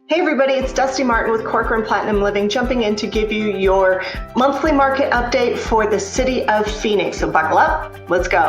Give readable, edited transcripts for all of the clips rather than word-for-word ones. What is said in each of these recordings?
Hey everybody, it's Dusti Martin with Corcoran Platinum Living, jumping in to give you your monthly market update for the city of Phoenix. So buckle up, let's go.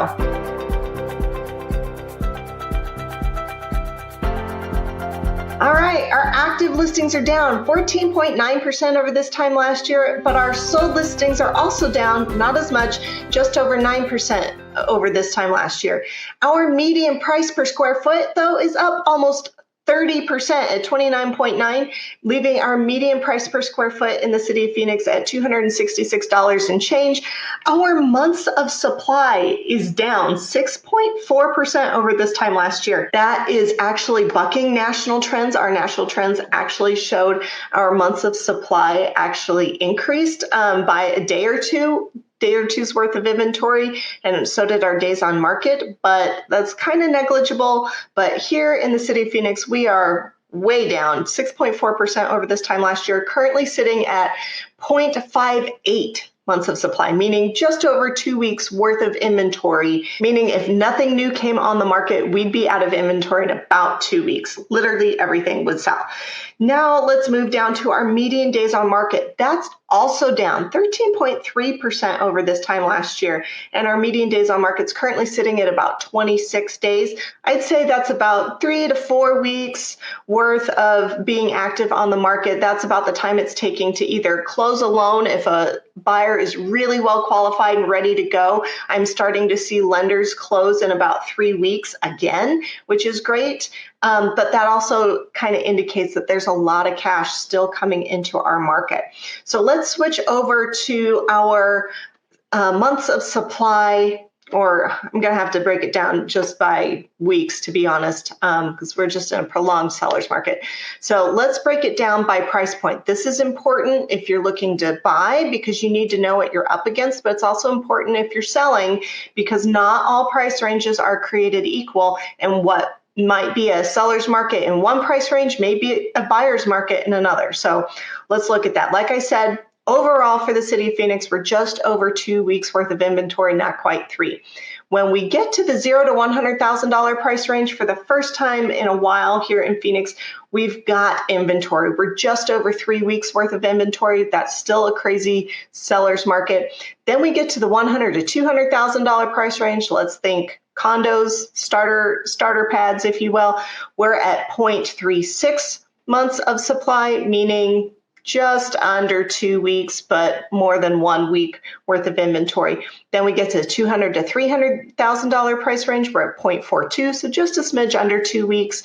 All right, our active listings are down 14.9% over this time last year, but our sold listings are also down, not as much, just over 9% over this time last year. Our median price per square foot, though, is up almost 30% at 29.9, leaving our median price per square foot in the city of Phoenix at $266 and change. Our months of supply is down 6.4% over this time last year. That is actually bucking national trends. Our national trends actually showed our months of supply actually increased by a day or two's worth of inventory, and so did our days on market, but that's kind of negligible. But here in the city of Phoenix, we are way down 6.4% over this time last year, currently sitting at 0.58 months of supply, meaning just over 2 weeks worth of inventory, meaning if nothing new came on the market, we'd be out of inventory in about 2 weeks. Literally everything would sell. Now let's move down to our median days on market. That's also down 13.3% over this time last year. And our median days on market is currently sitting at about 26 days. I'd say that's about 3 to 4 weeks worth of being active on the market. That's about the time it's taking to either close a loan if a buyer is really well qualified and ready to go. I'm starting to see lenders close in about 3 weeks again, which is great. But that also kind of indicates that there's a lot of cash still coming into our market. So let's switch over to our months of supply, or I'm going to have to break it down just by weeks, to be honest, because we're just in a prolonged seller's market. So let's break it down by price point. This is important if you're looking to buy, because you need to know what you're up against, but it's also important if you're selling, because not all price ranges are created equal, and what might be a seller's market in one price range may be a buyer's market in another. So let's look at that. Like I said, overall for the city of Phoenix, we're just over 2 weeks worth of inventory, not quite 3. When we get to the $0 to $100,000 price range, for the first time in a while here in Phoenix, we've got inventory. We're just over 3 weeks worth of inventory. That's still a crazy seller's market. Then we get to the $100,000 to $200,000 price range. Let's think condos, starter pads, if you will. We're at 0.36 months of supply, meaning just under 2 weeks, but more than 1 week worth of inventory. Then we get to the $200,000 to $300,000 price range. We're at 0.42, so just a smidge under 2 weeks.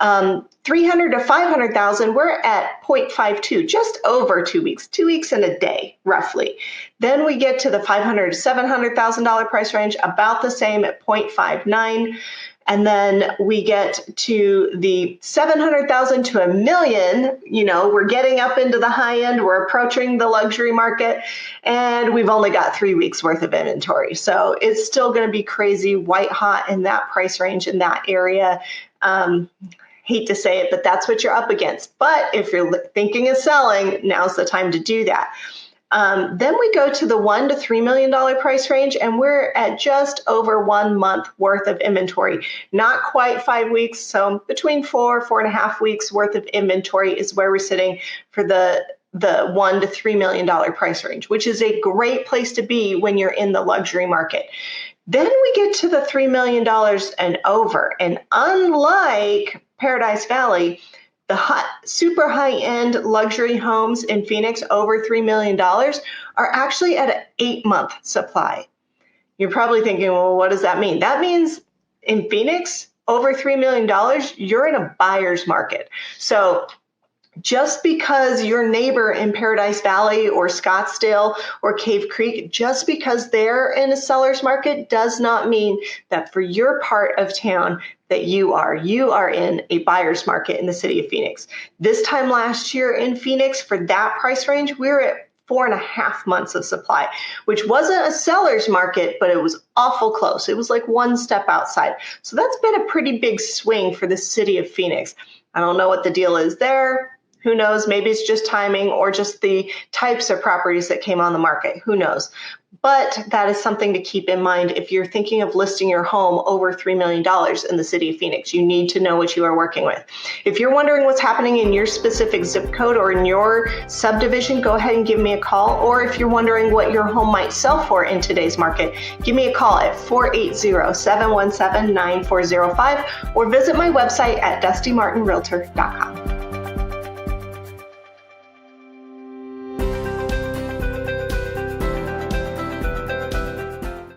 $300,000 to $500,000, we're at 0.52, just over 2 weeks, 2 weeks and a day, roughly. Then we get to the $500,000 to $700,000 price range, about the same at 0.59. And then we get to the 700,000 to $1 million. We're getting up into the high end. We're approaching the luxury market, and we've only got 3 weeks worth of inventory. So it's still going to be crazy white hot in that price range, in that area. Hate to say it, but that's what you're up against. But if you're thinking of selling, now's the time to do that. Then we go to the $1 to $3 million price range, and we're at just over 1 month worth of inventory. Not quite 5 weeks, so between 4.5 weeks worth of inventory is where we're sitting for the $1 to $3 million price range, which is a great place to be when you're in the luxury market. Then we get to the $3 million and over, and unlike Paradise Valley, the super high-end luxury homes in Phoenix over $3 million are actually at an 8-month supply. You're probably thinking, well, what does that mean? That means in Phoenix, over $3 million, you're in a buyer's market. So just because your neighbor in Paradise Valley or Scottsdale or Cave Creek, just because they're in a seller's market does not mean that for your part of town that you are in a buyer's market in the city of Phoenix. This time last year in Phoenix, for that price range, we were at 4.5 months of supply, which wasn't a seller's market, but it was awful close. It was like one step outside. So that's been a pretty big swing for the city of Phoenix. I don't know what the deal is there. Who knows? Maybe it's just timing or just the types of properties that came on the market. Who knows? But that is something to keep in mind if you're thinking of listing your home over $3 million in the city of Phoenix. You need to know what you are working with. If you're wondering what's happening in your specific zip code or in your subdivision, go ahead and give me a call. Or if you're wondering what your home might sell for in today's market, give me a call at 480-717-9405 or visit my website at dustimartinrealtor.com.